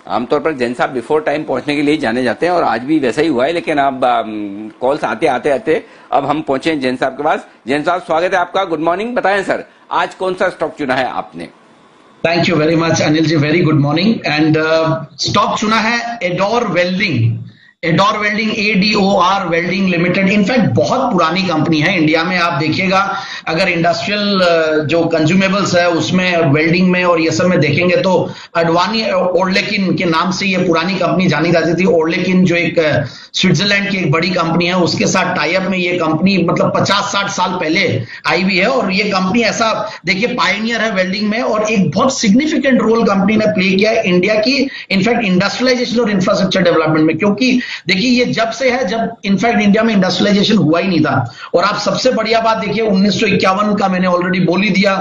आमतौर पर जैन साहब बिफोर टाइम पहुंचने के लिए जाने जाते हैं और आज भी वैसा ही हुआ है, लेकिन अब कॉल्स आते आते अब हम पहुंचे हैं जैन साहब के पास। जैन साहब, स्वागत है आपका, गुड मॉर्निंग। बताएं सर, आज कौन सा स्टॉक चुना है आपने? Thank you very much Anil ji, very good morning. And stock चुना है Ador welding, Ador welding, ADOR welding limited. In fact बहुत पुरानी कंपनी है इंडिया में। आप देखिएगा अगर इंडस्ट्रियल जो कंज्यूमेबल्स है उसमें वेल्डिंग में और ये सब में देखेंगे तो अडवाणी ओर्लेकिन के नाम से ये पुरानी कंपनी जानी जाती थी। ओर्लेकिन जो एक स्विट्जरलैंड की एक बड़ी कंपनी है, उसके साथ टाइप में ये कंपनी मतलब 50-60 साल पहले आई हुई है। और ये कंपनी ऐसा देखिए पायनियर है वेल्डिंग में और एक बहुत सिग्निफिकेंट रोल कंपनी ने प्ले किया है इंडिया की इनफैक्ट इंडस्ट्रियलाइजेशन और इंफ्रास्ट्रक्चर डेवलपमेंट में। क्योंकि देखिए ये जब से है जब इनफैक्ट इंडिया में इंडस्ट्रियलाइजेशन हुआ ही नहीं था। और आप सबसे बढ़िया बात देखिए 1951 का मैंने ऑलरेडी बोल ही दिया,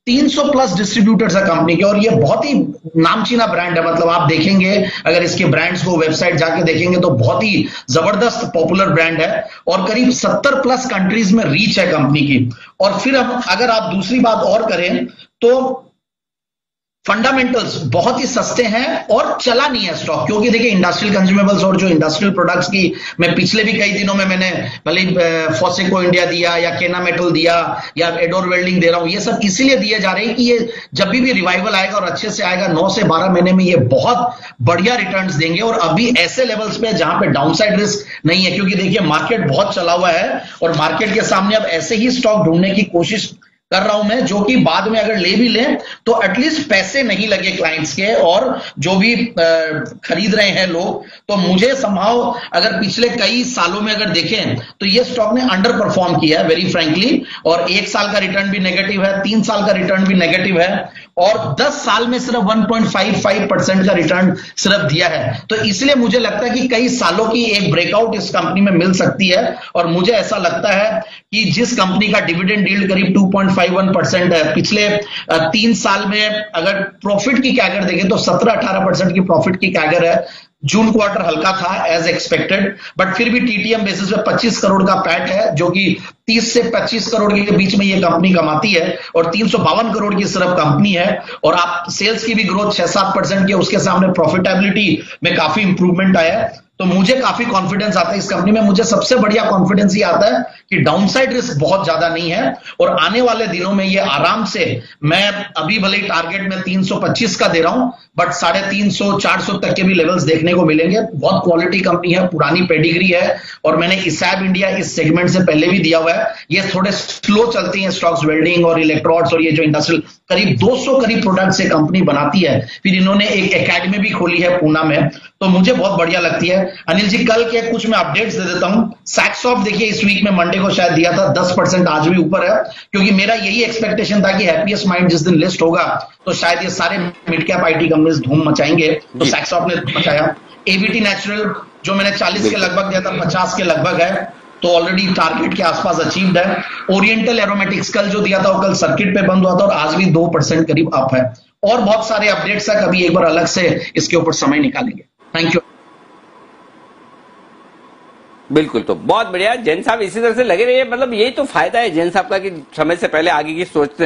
300 प्लस डिस्ट्रीब्यूटर्स है कंपनी के और ये बहुत ही नामचीना ब्रांड है। मतलब आप देखेंगे अगर इसके ब्रांड्स को वेबसाइट जाके देखेंगे तो बहुत ही जबरदस्त पॉपुलर ब्रांड है और करीब 70 प्लस कंट्रीज में रीच है कंपनी की। और फिर अगर आप दूसरी बात और करें तो फंडामेंटल्स बहुत ही सस्ते हैं और चला नहीं है स्टॉक। क्योंकि देखिए इंडस्ट्रियल कंज्यूमेबल्स और जो इंडस्ट्रियल प्रोडक्ट्स की मैं पिछले भी कई दिनों में मैंने भले फॉसेको इंडिया दिया या केना मेटल दिया या एडोर वेल्डिंग दे रहा हूं, ये सब इसीलिए दिए जा रहे हैं कि ये जब भी रिवाइवल आएगा और अच्छे से आएगा 9 से 12 महीने में ये बहुत बढ़िया रिटर्न्स देंगे। और अभी ऐसे लेवल्स पे जहां पे डाउनसाइड रिस्क नहीं है, क्योंकि देखिए मार्केट बहुत चला हुआ है और मार्केट के सामने अब ऐसे ही स्टॉक ढूंढने की कोशिश कर रहा हूं मैं जो कि बाद में अगर ले भी लें तो एटलीस्ट पैसे नहीं लगे क्लाइंट्स के और जो भी खरीद रहे हैं लोग। तो मुझे संभाव अगर पिछले कई सालों में अगर देखें तो ये स्टॉक ने अंडर परफॉर्म किया है वेरी फ्रैंकली। और 1 साल का रिटर्न भी नेगेटिव है, 3 साल का रिटर्न भी नेगेटिव है और 10 साल में सिर्फ 1.55% का रिटर्न सिर्फ दिया है। तो इसलिए मुझे लगता है कि कई सालों की एक ब्रेकआउट इस कंपनी में मिल सकती है। और मुझे ऐसा लगता है कि जिस कंपनी का डिविडेंड यील्ड करीब 2.51% है, पिछले 3 साल में अगर प्रॉफिट की कैगर देखें तो 17-18% की प्रॉफिट की कैगर है। जून क्वार्टर हल्का था एज एक्सपेक्टेड, बट फिर भी टीटीएम बेसिस पे 25 करोड़ का पैट है जो कि 30 से 25 करोड़ के बीच में ये कंपनी कमाती है और 352 करोड़ की सिर्फ कंपनी है। और आप सेल्स की भी ग्रोथ 6-7% की, उसके सामने प्रॉफिटेबिलिटी में काफी इंप्रूवमेंट आया है। तो मुझे काफी कॉन्फिडेंस आता है इस कंपनी में। मुझे सबसे बढ़िया कॉन्फिडेंस ये आता है कि डाउनसाइड रिस्क बहुत ज्यादा नहीं है और आने वाले दिनों में ये आराम से, मैं अभी भले ही टारगेट में 325 का दे रहा हूं बट 350-400 तक के भी लेवल्स देखने को मिलेंगे। बहुत क्वालिटी कंपनी है, पुरानी पेडिग्री है और मैंने इसैब इंडिया इस सेगमेंट से पहले भी दिया हुआ है। ये थोड़े स्लो चलती हैं स्टॉक्स, वेल्डिंग और इलेक्ट्रोड्स और ये जो इंडस्ट्रियल करीब 200 करीब प्रोडक्ट से कंपनी बनाती है। फिर इन्होंने एक एकेडमी भी खोली है पूना में, तो मुझे बहुत बढ़िया लगती है। अनिल जी कल के कुछ मैं अपडेट्स दे देता हूं। सैक्सॉफ्ट देखिए इस वीक में मंडे को शायद दिया था 10%, आज भी ऊपर है क्योंकि मेरा यही एक्सपेक्टेशन था कि हैप्पीएस्ट माइंड जिस दिन लिस्ट होगा तो शायद ये सारे मिड कैप आईटी कंपनीज धूम मचाएंगे, तो सैक्सॉफ्ट ने मचाया। एबीटी नेचुरल जो मैंने 40 के लगभग दिया था 50 के लगभग है, तो ऑलरेडी टारगेट के आसपास अचीव्ड है। ओरिएंटल एरोमेटिक्स कल जो दिया था वो कल सर्किट पे बंद हुआ था और आज भी 2% करीब अप है। और बहुत सारे अपडेट्स है, कभी एक बार अलग से इसके ऊपर समय निकालेंगे। Thank you. बिल्कुल, तो बहुत बढ़िया जैन साहब, इसी तरह से लगे रहिए। मतलब यही तो फायदा है जैन साहब का कि समय से पहले आगे की सोचते हैं।